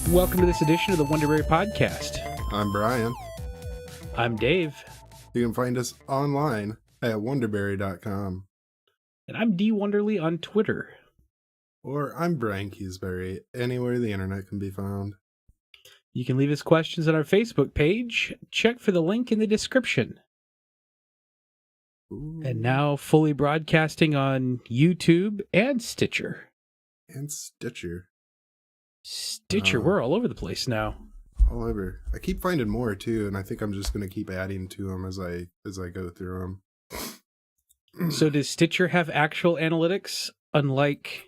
Welcome to this edition of the Wonderbury podcast. I'm Brian. I'm Dave. You can find us online at wonderbury.com. And I'm D. Wonderly on Twitter. Or I'm Brian Keysbury, anywhere the internet can be found. You can leave us questions on our Facebook page. Check for the link in the description. Ooh. And now fully broadcasting on YouTube and Stitcher. And Stitcher. Stitcher, we're all over the place now. All over. I keep finding more too, and I think I'm just going to keep adding to them as I go through them. So does Stitcher have actual analytics, unlike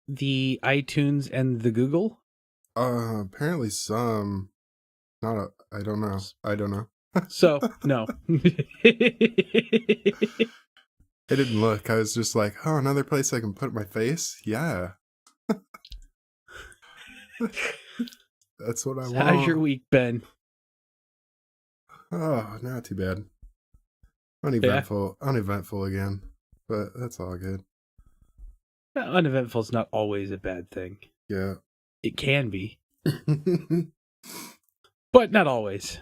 the iTunes and the Google? Apparently some. I don't know. So, no. I didn't look. I was just like, oh, another place I can put my face? Yeah. That's what I want. How's your week been? Oh, not too bad. Uneventful again, but that's all good. Uneventful is not always a bad thing. Yeah. It can be. But not always.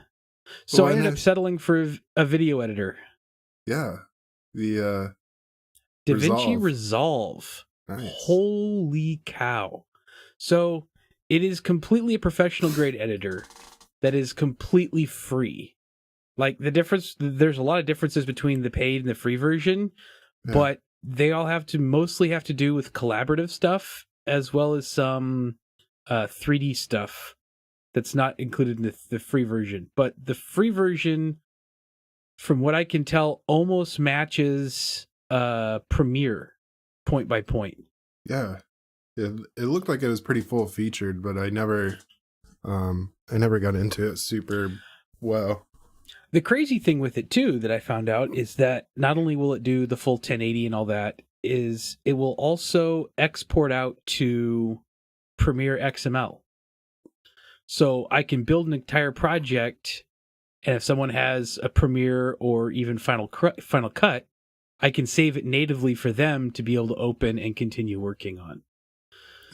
So I ended up settling for a video editor. Yeah. The DaVinci Resolve. Nice. Holy cow. So it is completely a professional grade editor that is completely free. Like there's a lot of differences between the paid and the free version, but they all mostly have to do with collaborative stuff as well as some 3D stuff that's not included in the free version. But the free version, from what I can tell, almost matches Premiere point by point. Yeah. It looked like it was pretty full featured, but I never got into it super well. The crazy thing with it too that I found out is that not only will it do the full 1080 and all that, is it will also export out to Premiere XML. So I can build an entire project, and if someone has a Premiere or even Final Cut, I can save it natively for them to be able to open and continue working on.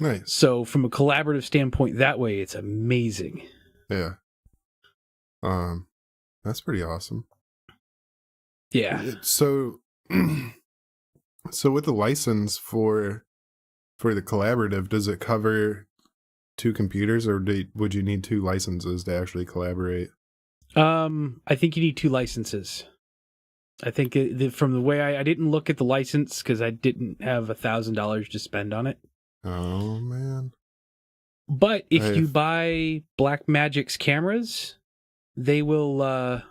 Nice. So from a collaborative standpoint, that way it's amazing. Yeah. That's pretty awesome. Yeah. So with the license for the collaborative, does it cover two computers, or would you need two licenses to actually collaborate? I think you need two licenses. I think from the way I didn't look at the license because I didn't have $1,000 to spend on it. Oh man! But if you buy Blackmagic's cameras, they will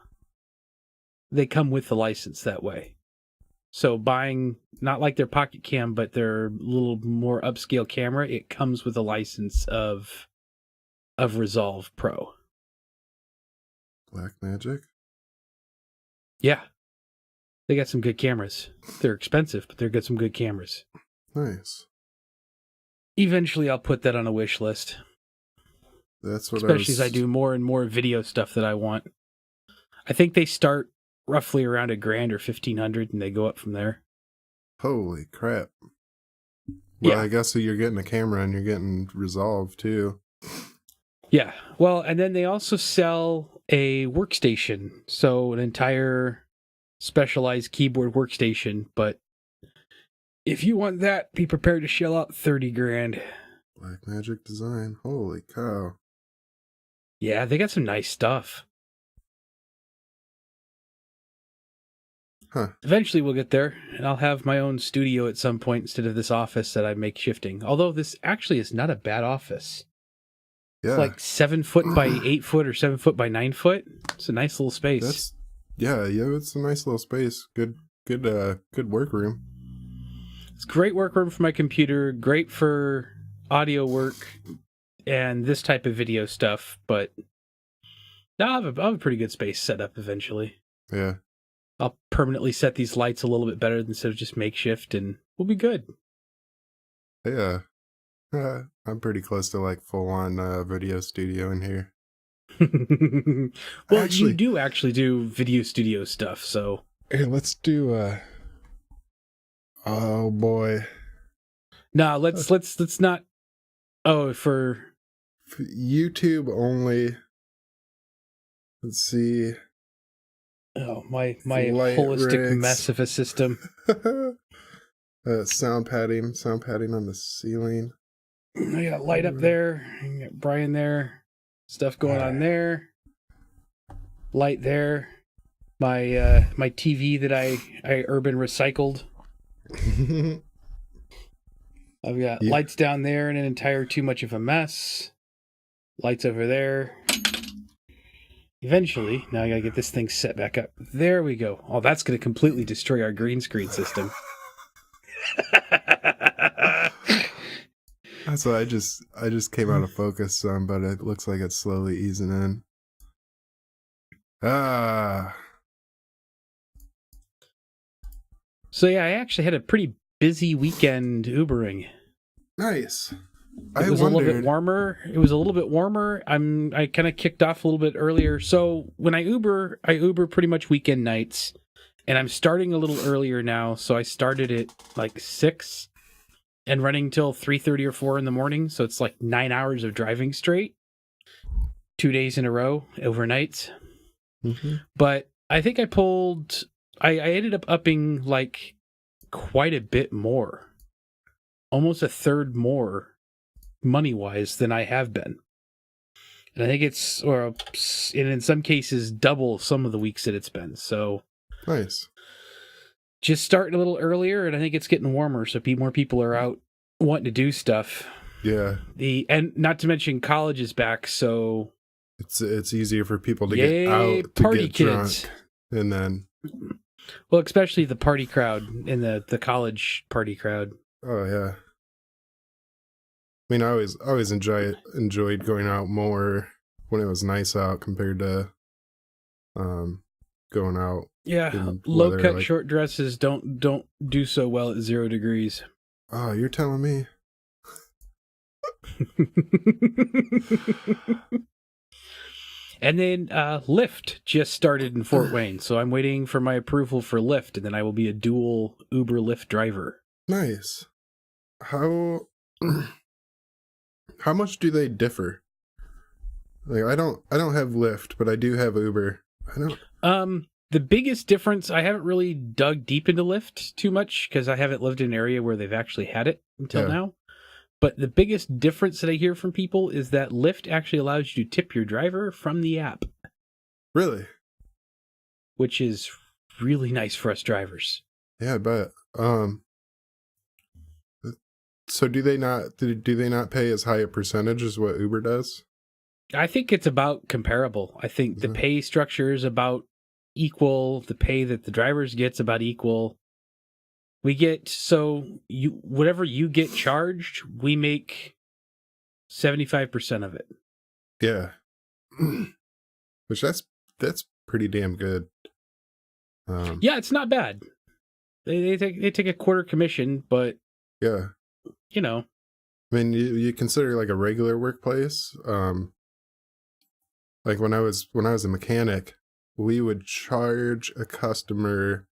they come with the license that way. So buying not like their Pocket Cam, but their little more upscale camera, it comes with a license of Resolve Pro. Blackmagic? Yeah. They got some good cameras. They're expensive, but they've got some good cameras. Nice. Eventually I'll put that on a wish list. That's what Especially as I do more and more video stuff that I want. I think they start roughly around $1,000 or $1,500 and they go up from there. Holy crap. Well, Yeah. I guess so you're getting a camera and you're getting Resolve too. Yeah. Well, and then they also sell a workstation. So an entire specialized keyboard workstation. But if you want that, be prepared to shell out $30,000. Blackmagic design. Holy cow. Yeah, they got some nice stuff. Huh. Eventually we'll get there, and I'll have my own studio at some point instead of this office that I make shifting. Although this actually is not a bad office. Yeah. It's like 7 foot by 8 foot or 7 foot by 9 foot. It's a nice little space. It's a nice little space. Good workroom. It's a great workroom for my computer, great for audio work and this type of video stuff, but I'll have a pretty good space set up eventually. Yeah. I'll permanently set these lights a little bit better instead of just makeshift, and we'll be good. Yeah. I'm pretty close to like full-on video studio in here. Well, you do actually do video studio stuff, so... Hey, let's do oh boy. No, let's not. Oh, for YouTube only. Let's see. Oh, my Light holistic rigs. mess of a system. Sound padding on the ceiling. I got light up there. I got Brian there. Stuff going on there. Light there. My TV that I urban recycled. I've got lights down there and an entire too much of a mess. Lights over there. Eventually, now I gotta get this thing set back up. There we go. Oh, that's gonna completely destroy our green screen system. That's what I just came out of focus some, but it looks like it's slowly easing in. So yeah, I actually had a pretty busy weekend Ubering. Nice. It was a little bit warmer. I kind of kicked off a little bit earlier. So when I Uber pretty much weekend nights, and I'm starting a little earlier now. So I started at like 6 and running till 3:30 or 4 in the morning. So it's like 9 hours of driving straight, 2 days in a row, overnights. Mm-hmm. But I think I ended up upping like quite a bit more, almost a third more money-wise than I have been. And I think and in some cases, double some of the weeks that it's been. So nice. Just starting a little earlier, and I think it's getting warmer, so more people are out wanting to do stuff. Yeah. And not to mention college is back, so it's easier for people to get out to party get kids. drunk, and then especially the party crowd and the college party crowd. Oh yeah. I mean, I always enjoyed going out more when it was nice out compared to going out. Yeah, low cut short dresses don't do so well at 0 degrees. Oh, you're telling me? And then Lyft just started in Fort Wayne, so I'm waiting for my approval for Lyft, and then I will be a dual Uber Lyft driver. Nice. How much do they differ? Like I don't have Lyft, but I do have Uber. The biggest difference, I haven't really dug deep into Lyft too much because I haven't lived in an area where they've actually had it until now. But the biggest difference that I hear from people is that Lyft actually allows you to tip your driver from the app. Really? Which is really nice for us drivers. Yeah, I bet. So do they not pay as high a percentage as what Uber does? I think it's about comparable. I think the pay structure is about equal. The pay that the drivers get's about equal. We get whatever you get charged, we make 75% of it. Yeah. Which that's pretty damn good. Yeah, it's not bad. They take a quarter commission, but yeah. You know. I mean, you consider like a regular workplace, like when I was a mechanic, we would charge a customer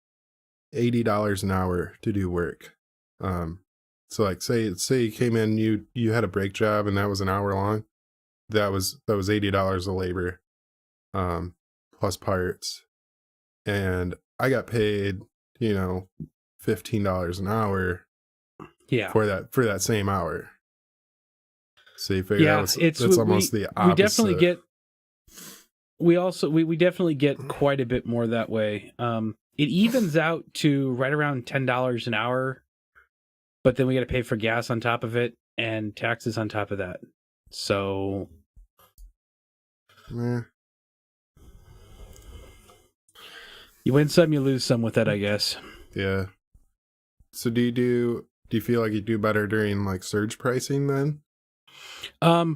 $80 an hour to do work. So like say you came in, you had a brake job and that was an hour long. That was $80 of labor, plus parts. And I got paid, $15 an hour. Yeah. For that same hour. So you figure that's almost the opposite. We definitely get we definitely get quite a bit more that way. It evens out to right around $10 an hour, but then we got to pay for gas on top of it and taxes on top of that. So you win some, you lose some with that, I guess. Yeah. So do you feel like you do better during like surge pricing then?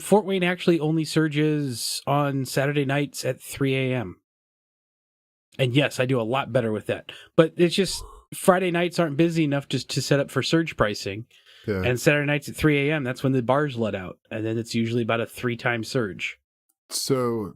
Fort Wayne actually only surges on Saturday nights at 3 a.m. And yes, I do a lot better with that. But it's just Friday nights aren't busy enough just to set up for surge pricing. Yeah. And Saturday nights at 3 a.m., that's when the bars let out. And then it's usually about a 3-time surge. So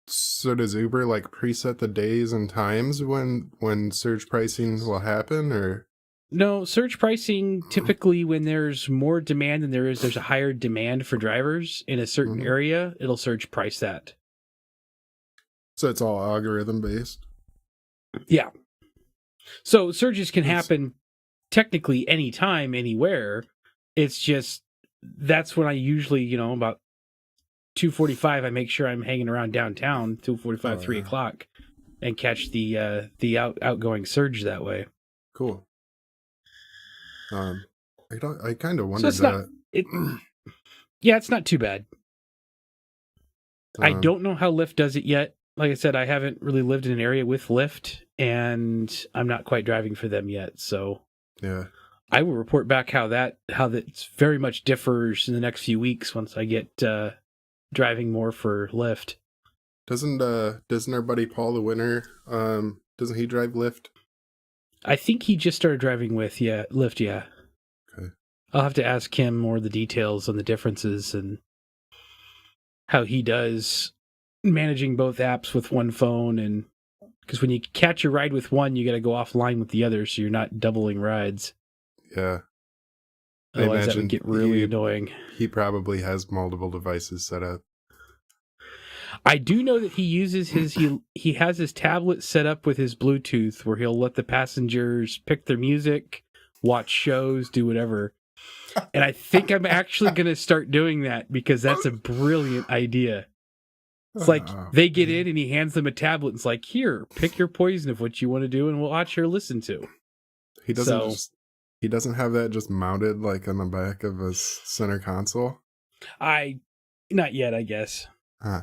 does Uber like preset the days and times when surge pricing will happen, or? No, surge pricing typically when there's more demand than there's a higher demand for drivers in a certain Hmm. area, it'll surge price that. So it's all algorithm based. Yeah. So surges can That's happen technically anytime, anywhere. It's just that's when I usually, about 2:45, I make sure I'm hanging around downtown 2:45, oh 3 o'clock, and catch the outgoing surge that way. cool. I kind of So wondered it's not that. it. Yeah, it's not too bad. I um, don't know how Lyft does it yet. Like I said, I haven't really lived in an area with Lyft, and I'm not quite driving for them yet. So yeah. I will report back how that very much differs in the next few weeks once I get driving more for Lyft. Doesn't our buddy Paul the Winner, doesn't he drive Lyft? I think he just started driving with Lyft. Yeah, Okay. I'll have to ask him more of the details on the differences and how he does managing both apps with one phone. And because when you catch a ride with one, you got to go offline with the other, so you're not doubling rides. Yeah. I Otherwise, that would imagine get really annoying. he probably has multiple devices set up. I do know that he uses he has his tablet set up with his Bluetooth where he'll let the passengers pick their music, watch shows, do whatever. And I think I'm actually going to start doing that because that's a brilliant idea. It's like Oh, they get man. in and he hands them a tablet and it's like, here, pick your poison of what you want to do and we'll watch or listen to. He doesn't So just he doesn't have that just mounted like on the back of his center console. not yet, I guess. Huh.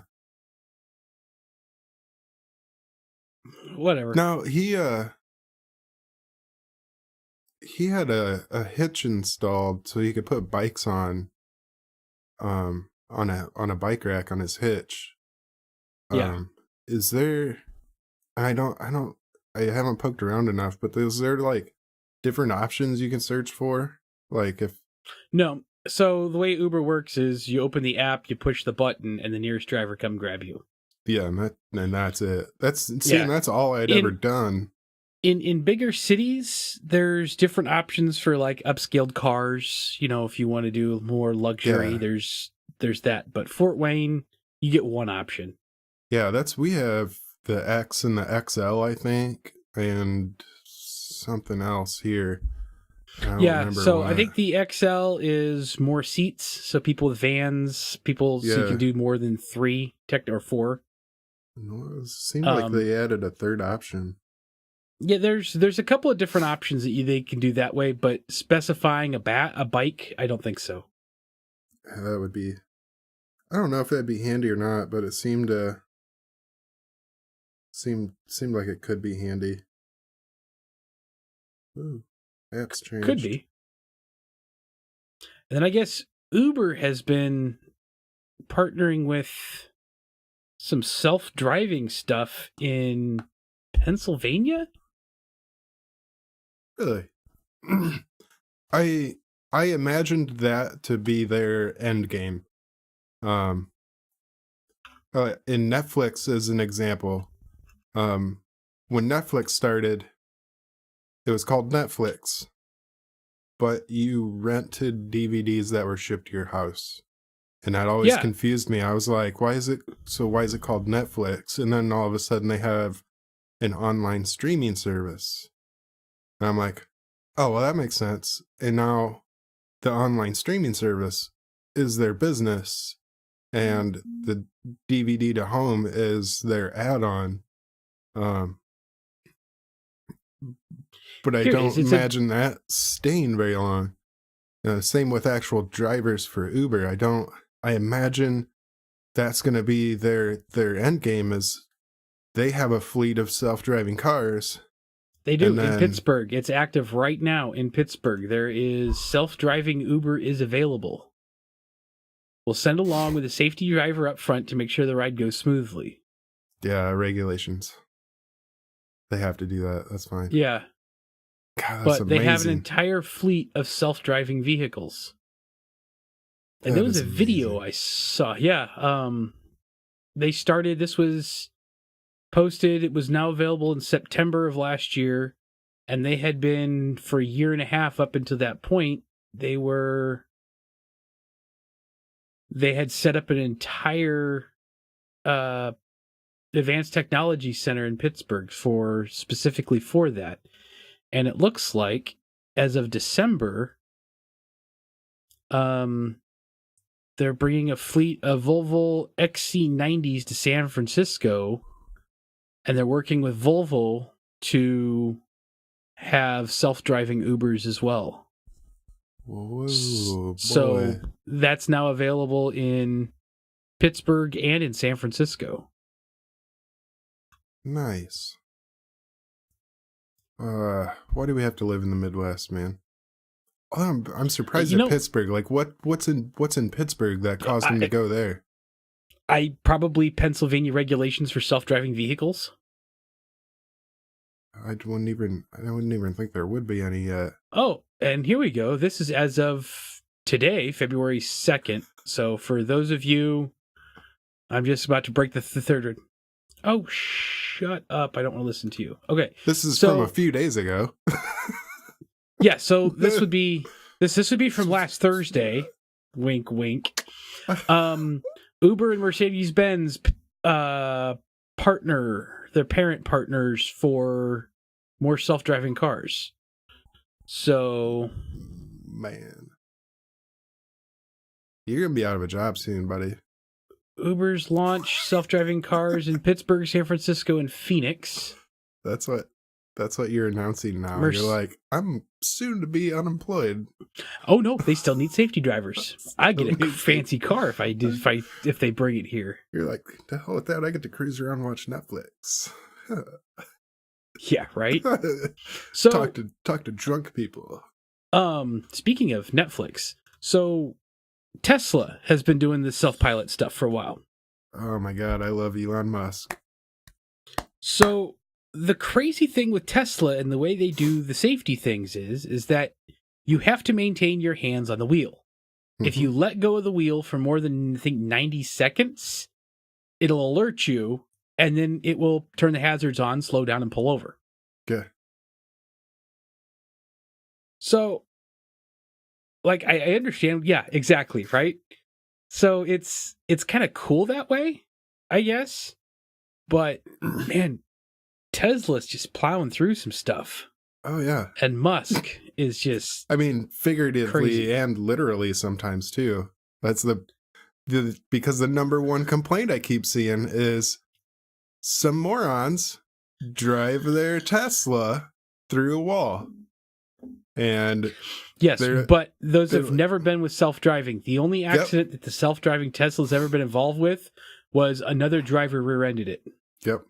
Whatever. No, he had a hitch installed so he could put bikes on a bike rack on his hitch. Yeah. Is there I haven't poked around enough, but is there like different options you can search for? Like if No. So the way Uber works is you open the app, you push the button, and the nearest driver come grab you. yeah, and that's it. Yeah. That's all I'd ever done. In bigger cities, there's different options for like upscaled cars. If you want to do more luxury, Yeah. there's that. But Fort Wayne, you get one option. Yeah, we have the X and the XL, I think, and something else here. I don't Yeah, remember so what. I think the XL is more seats, so people with vans, so you Yeah. can do more than 3, or 4. No, it seemed like they added a third option. Yeah, there's a couple of different options that they can do that way, but specifying a bike, I don't think so. That would be. I don't know if that'd be handy or not, but it seemed like it could be handy. Ooh, apps changed. Could be. And then I guess Uber has been partnering with some self-driving stuff in Pennsylvania. Really? I imagined that to be their end game. In Netflix as an example, when Netflix started, it was called Netflix, but you rented DVDs that were shipped to your house. And that always confused me. I was like, why is it called Netflix? And then all of a sudden they have an online streaming service. And I'm like, oh, well, that makes sense. And now the online streaming service is their business and the DVD to home is their add-on. But I don't imagine that staying very long. Same with actual drivers for Uber. I imagine that's going to be their end game is they have a fleet of self-driving cars. They do in Pittsburgh. It's active right now in Pittsburgh. There is self-driving Uber is available. We'll send along with a safety driver up front to make sure the ride goes smoothly. Yeah, regulations. They have to do that. That's fine. Yeah. God, but amazing. They have an entire fleet of self-driving vehicles. And there was a video I saw. Yeah. This was posted. It was now available in September of last year. And they had been, for a year and a half up until that point, they had set up an entire advanced technology center in Pittsburgh specifically for that. And it looks like, as of December, they're bringing a fleet of Volvo XC90s to San Francisco, and they're working with Volvo to have self-driving Ubers as well. Whoa, so boy. that's now available in Pittsburgh and in San Francisco. Nice. Why do we have to live in the Midwest, man? Oh, I'm surprised at Pittsburgh. Like, what's in Pittsburgh that caused them to go there? Probably Pennsylvania regulations for self-driving vehicles. I wouldn't even think there would be any yet. Oh, and here we go. This is as of today, February 2nd. So for those of you, I'm just about to break the third. Oh, shut up. I don't want to listen to you. Okay. This is from a few days ago. Yeah, so this would be from last Thursday. Wink, wink. Uber and Mercedes-Benz partner, their parent partners for more self-driving cars. So, man, you're gonna be out of a job soon, buddy. Uber's launch self-driving cars in Pittsburgh, San Francisco, and Phoenix. That's what you're announcing now. You're like, I'm soon to be unemployed. Oh no, they still need safety drivers. I get a fancy car if they bring it here. You're like, the hell with that. I get to cruise around and watch Netflix. Yeah, right. So talk to drunk people. Speaking of Netflix, so Tesla has been doing this self-pilot stuff for a while. Oh my God, I love Elon Musk. So the crazy thing with Tesla and the way they do the safety things is that you have to maintain your hands on the wheel. Mm-hmm. If you let go of the wheel for more than, I think, 90 seconds, it'll alert you, and then it will turn the hazards on, slow down, and pull over. Okay. So, like, I understand. Yeah, exactly, right? So it's kind of cool that way, I guess. But, man, Tesla's just plowing through some stuff. Oh, yeah. And Musk is just... I mean, figuratively crazy. And literally sometimes, too. That's because the number one complaint I keep seeing is some morons drive their Tesla through a wall. And... Yes, but those have never been with self-driving. The only accident that the self-driving Tesla's ever been involved with was another driver rear-ended it. Yep.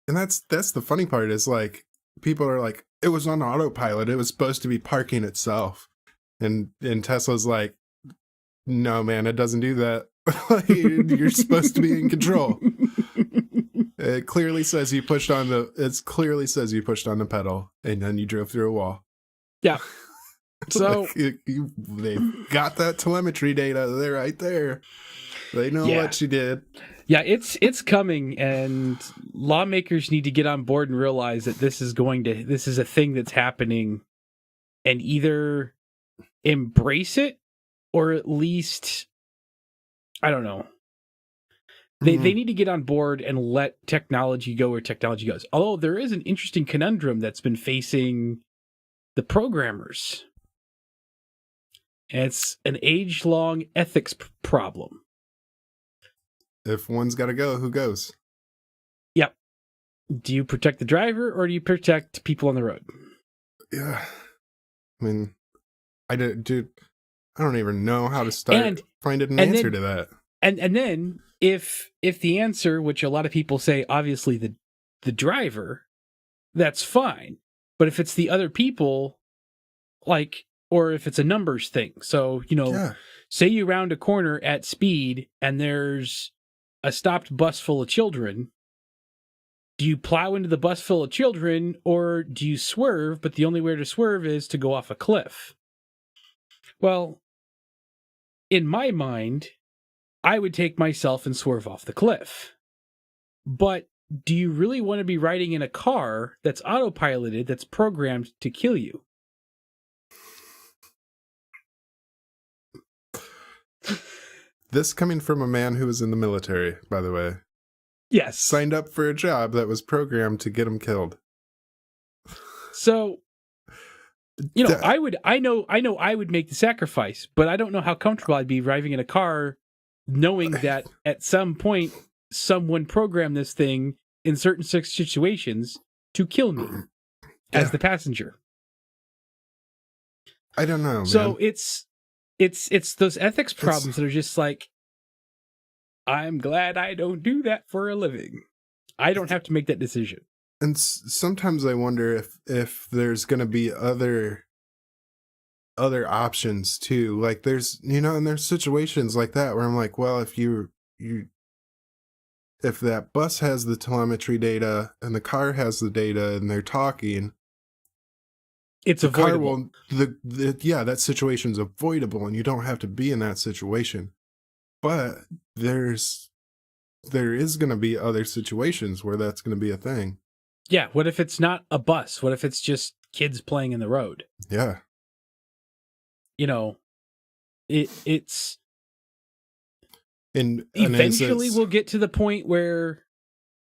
And that's the funny part is, like, people are like, it was on autopilot. It was supposed to be parking itself. And Tesla's like, no, man, it doesn't do that. You're supposed to be in control. It clearly says you pushed on the pedal and then you drove through a wall. Yeah. So they've got that telemetry data there, right there. They know what you did. Yeah, it's coming, and lawmakers need to get on board and realize that this is a thing that's happening, and either embrace it or at least, I don't know. They need to get on board and let technology go where technology goes. Although there is an interesting conundrum that's been facing the programmers. And it's an age-long ethics problem. If one's got to go, who goes? Yep. Do you protect the driver or do you protect people on the road? Yeah. I mean, I don't even know how to start finding an answer to that. And then if the answer, which a lot of people say, obviously the driver, that's fine. But if it's the other people, like, or if it's a numbers thing. So, say you round a corner at speed and there's a stopped bus full of children. Do you plow into the bus full of children or do you swerve, but the only way to swerve is to go off a cliff? Well, in my mind, I would take myself and swerve off the cliff. But do you really want to be riding in a car that's autopiloted, that's programmed to kill you? This coming from a man who was in the military, by the way. Yes. Signed up for a job that was programmed to get him killed. So, you know, I know I would make the sacrifice, but I don't know how comfortable I'd be driving in a car knowing that at some point someone programmed this thing in certain situations to kill me as the passenger. I don't know, man. So it's those ethics problems that are just like, I'm glad I don't do that for a living. I don't have to make that decision. And sometimes I wonder if there's going to be other options too. Like there's, and there's situations like that where I'm like, well, if if that bus has the telemetry data and the car has the data and they're talking, it's avoidable. That situation's avoidable and you don't have to be in that situation. But there is going to be other situations where that's going to be a thing. Yeah, what if it's not a bus? What if it's just kids playing in the road? Yeah. It's and eventually we'll get to the point where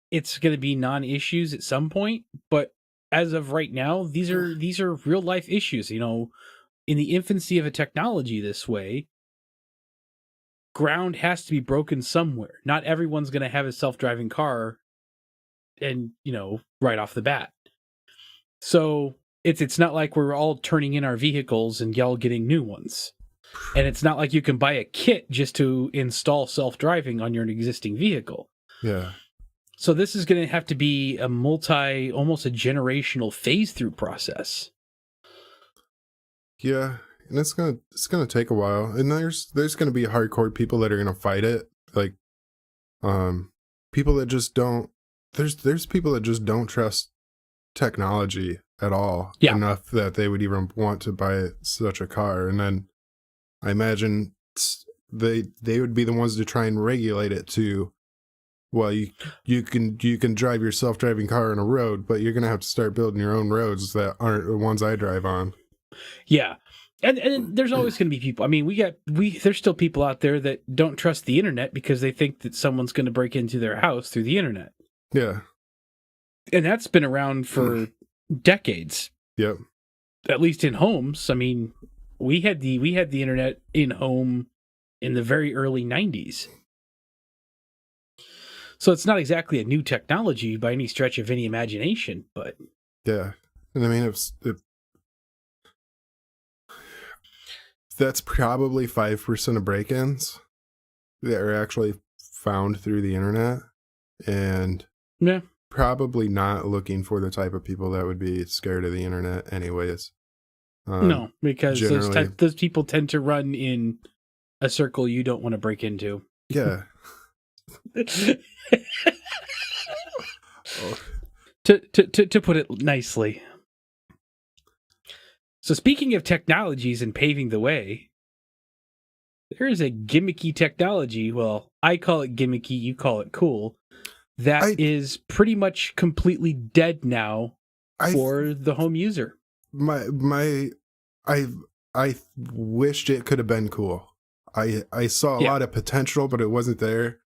it's going to be non-issues at some point, but as of right now, these are real life issues. In the infancy of a technology this way, ground has to be broken somewhere. Not everyone's going to have a self-driving car and, right off the bat. So it's not like we're all turning in our vehicles and y'all getting new ones. And it's not like you can buy a kit just to install self-driving on your existing vehicle. Yeah. So this is going to have to be almost a generational phase-through process. Yeah, and it's gonna take a while, and there's gonna be hardcore people that are gonna fight it, like, people that just don't. There's people that just don't trust technology at all enough that they would even want to buy such a car, and then I imagine they would be the ones to try and regulate it too. Well, you can drive your self-driving car on a road, but you're gonna have to start building your own roads that aren't the ones I drive on. Yeah, and there's always going to be people. I mean, there's still people out there that don't trust the internet because they think that someone's going to break into their house through the internet. Yeah, and that's been around for decades. Yep. At least in homes. I mean, we had the internet in home in the very early 90s. So it's not exactly a new technology by any stretch of any imagination, but yeah. And I mean, if that's probably 5% of break-ins that are actually found through the internet, and probably not looking for the type of people that would be scared of the internet anyways. No, because those people tend to run in a circle you don't want to break into. Yeah. To put it nicely. So speaking of technologies and paving the way, there is a gimmicky technology. Well, I call it gimmicky, you call it cool. That is pretty much completely dead now for the home user. I wished it could have been cool. I saw a lot of potential, but it wasn't there.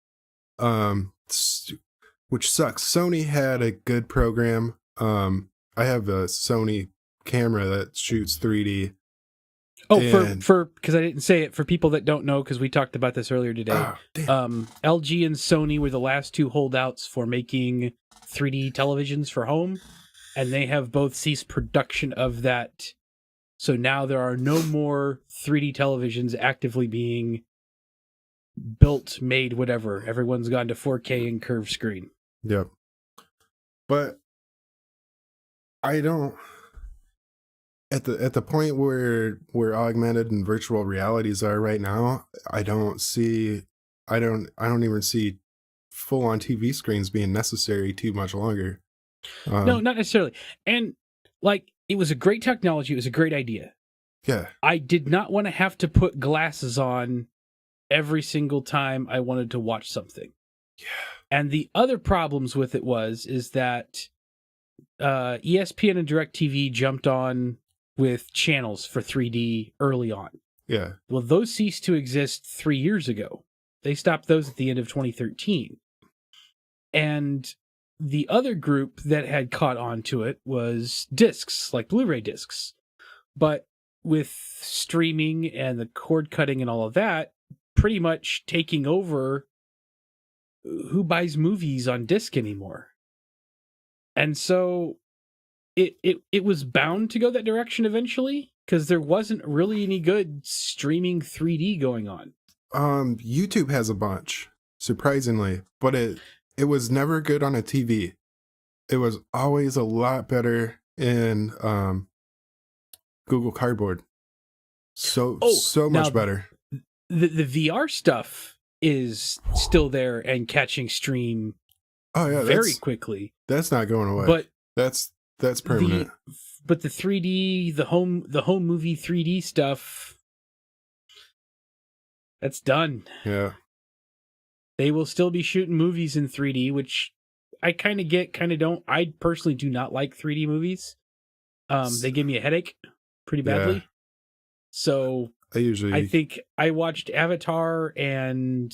Which sucks. Sony had a good program. I have a Sony camera that shoots 3D. Oh, for because I didn't say it, for people that don't know, because we talked about this earlier today. LG and Sony were the last two holdouts for making 3D televisions for home, and they have both ceased production of that. So now there are no more 3D televisions actively being built, made, whatever. Everyone's gone to 4K and curved screen. Yep. But I don't. At the point where augmented and virtual realities are right now, I don't even see full on TV screens being necessary too much longer. No, not necessarily. And like, it was a great technology. It was a great idea. Yeah. I did not want to have to put glasses on every single time I wanted to watch something. Yeah. And the other problems with it is that ESPN and DirecTV jumped on with channels for 3D early on. Yeah. Well, those ceased to exist 3 years ago. They stopped those at the end of 2013. And the other group that had caught on to it was discs, like Blu-ray discs. But with streaming and the cord cutting and all of that, pretty much taking over, who buys movies on disc anymore? And so it was bound to go that direction eventually, because there wasn't really any good streaming 3D going on. YouTube has a bunch, surprisingly, but it was never good on a TV. It was always a lot better in Google Cardboard. So much better. The VR stuff is still there and catching stream very quickly. That's not going away. But that's permanent. But the 3D, the home movie 3D stuff, that's done. Yeah. They will still be shooting movies in 3D, which I kind of get, kind of don't. I personally do not like 3D movies. They give me a headache pretty badly. Yeah. So I think I watched Avatar and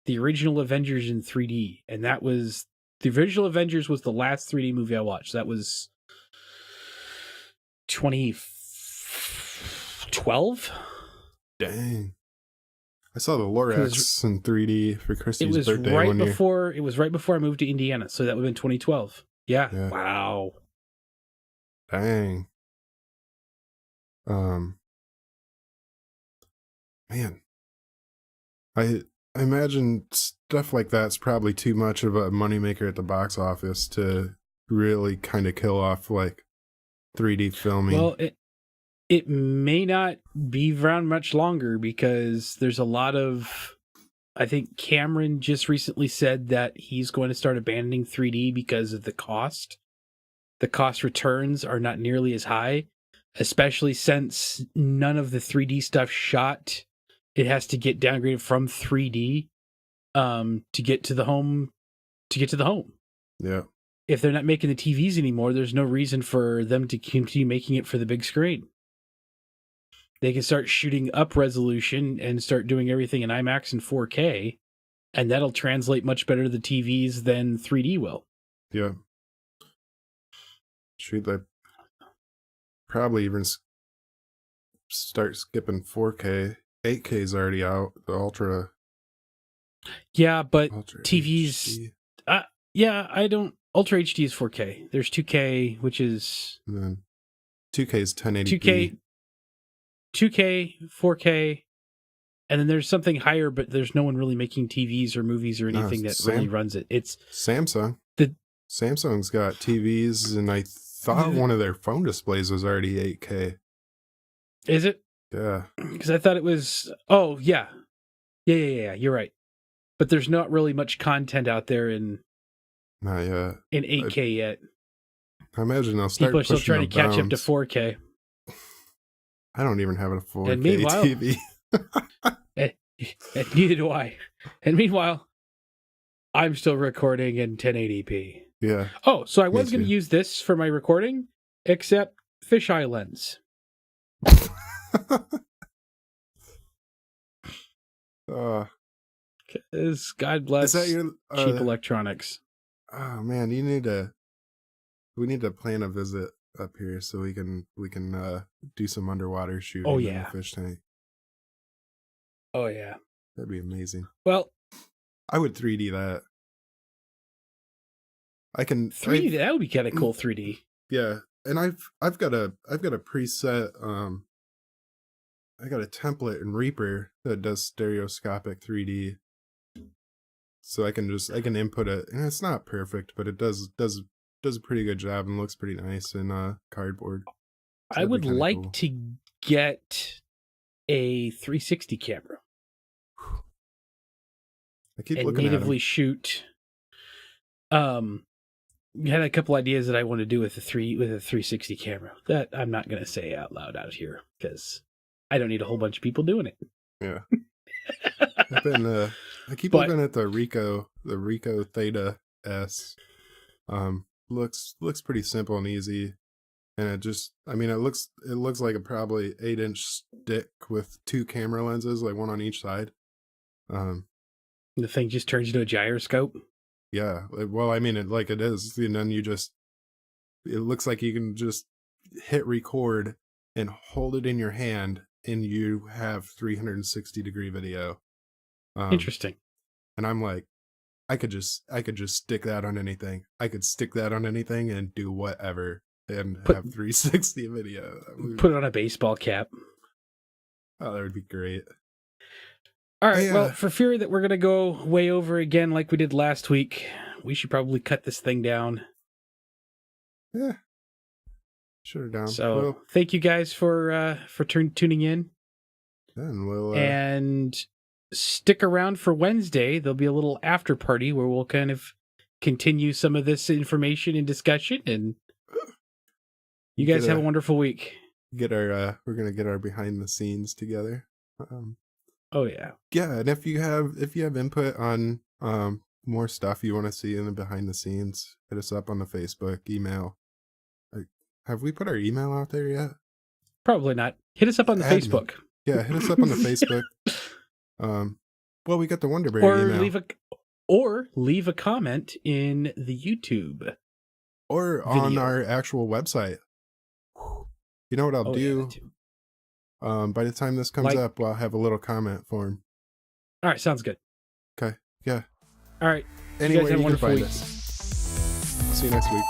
the original Avengers in 3D, and that was the original Avengers was the last 3D movie I watched. That was 2012. Dang. I saw the Lorax in 3D for Christy's birthday one year. It was right before I moved to Indiana, so that would have been 2012. Yeah. Wow. Dang. Man. I imagine stuff like that's probably too much of a moneymaker at the box office to really kind of kill off like 3D filming. Well, it may not be around much longer because there's a lot of... I think Cameron just recently said that he's going to start abandoning 3D because of the cost. The cost returns are not nearly as high, especially since none of the 3D stuff shot. It has to get downgraded from 3D to get to the home. Yeah. If they're not making the TVs anymore, there's no reason for them to continue making it for the big screen. They can start shooting up resolution and start doing everything in IMAX and 4K, and that'll translate much better to the TVs than 3D will. Yeah. Should they probably even start skipping 4K? 8K is already out. The Ultra. Yeah, but TVs. I don't. Ultra HD is 4K. There's 2K, which is. And then 2K is 1080p. 2K, 4K, and then there's something higher, but there's no one really making TVs or movies or anything that really runs it. It's Samsung. Samsung's got TVs, and I thought one of their phone displays was already 8K. Is it? Yeah. Because I thought it was... Oh, yeah. Yeah, you're right. But there's not really much content out there in 8K yet. I imagine they'll start People are still trying to catch up to 4K. I don't even have a 4K TV. Neither do I. And meanwhile, I'm still recording in 1080p. Yeah. Oh, so I was going to use this for my recording, except fisheye lens. Because God bless cheap electronics. Oh man, we need to plan a visit up here so we can do some underwater shooting in the fish tank. Oh yeah. That'd be amazing. Well, I would 3D that. I can 3D that would be kind of cool 3D. Yeah. And I've got a preset I got a template in Reaper that does stereoscopic 3D. So I can input it, and it's not perfect, but it does a pretty good job and looks pretty nice in cardboard. So I would like to get a 360 camera. I keep looking at natively shoot. You had a couple ideas that I want to do with a 360 camera that I'm not going to say out loud out here because I don't need a whole bunch of people doing it. Yeah. I've been I keep But looking at the Rico Theta S. Looks pretty simple and easy. And it just, I mean, it looks like a probably 8-inch stick with 2 camera lenses, like one on each side. the thing just turns into a gyroscope. Yeah. Well, I mean, it is. And then it looks like you can just hit record and hold it in your hand and you have 360-degree video. Interesting. And I'm like, I could just stick that on anything. I could stick that on anything and do whatever and have 360 video. Put it on a baseball cap. Oh, that would be great. All right. Well, for fear that we're going to go way over again like we did last week, we should probably cut this thing down. Yeah. Shut it down. So thank you guys for tuning in. Then we'll and stick around for Wednesday. There'll be a little after party where we'll kind of continue some of this information and discussion. And you guys have a wonderful week. We're gonna get our behind the scenes together. Oh yeah. Yeah, and if you have input on more stuff you want to see in the behind the scenes, hit us up on the Facebook, email. Have we put our email out there yet? Probably not. Hit us up on the Facebook. Yeah, hit us up on the Facebook. Well, we got the Wonderbury email. Leave a comment in the YouTube. Or video. On our actual website. You know what I'll do? Yeah, by the time this comes up, I'll have a little comment form. All right, sounds good. Okay, yeah. All right. Anyway, you guys have a wonderful week. I'll see you next week.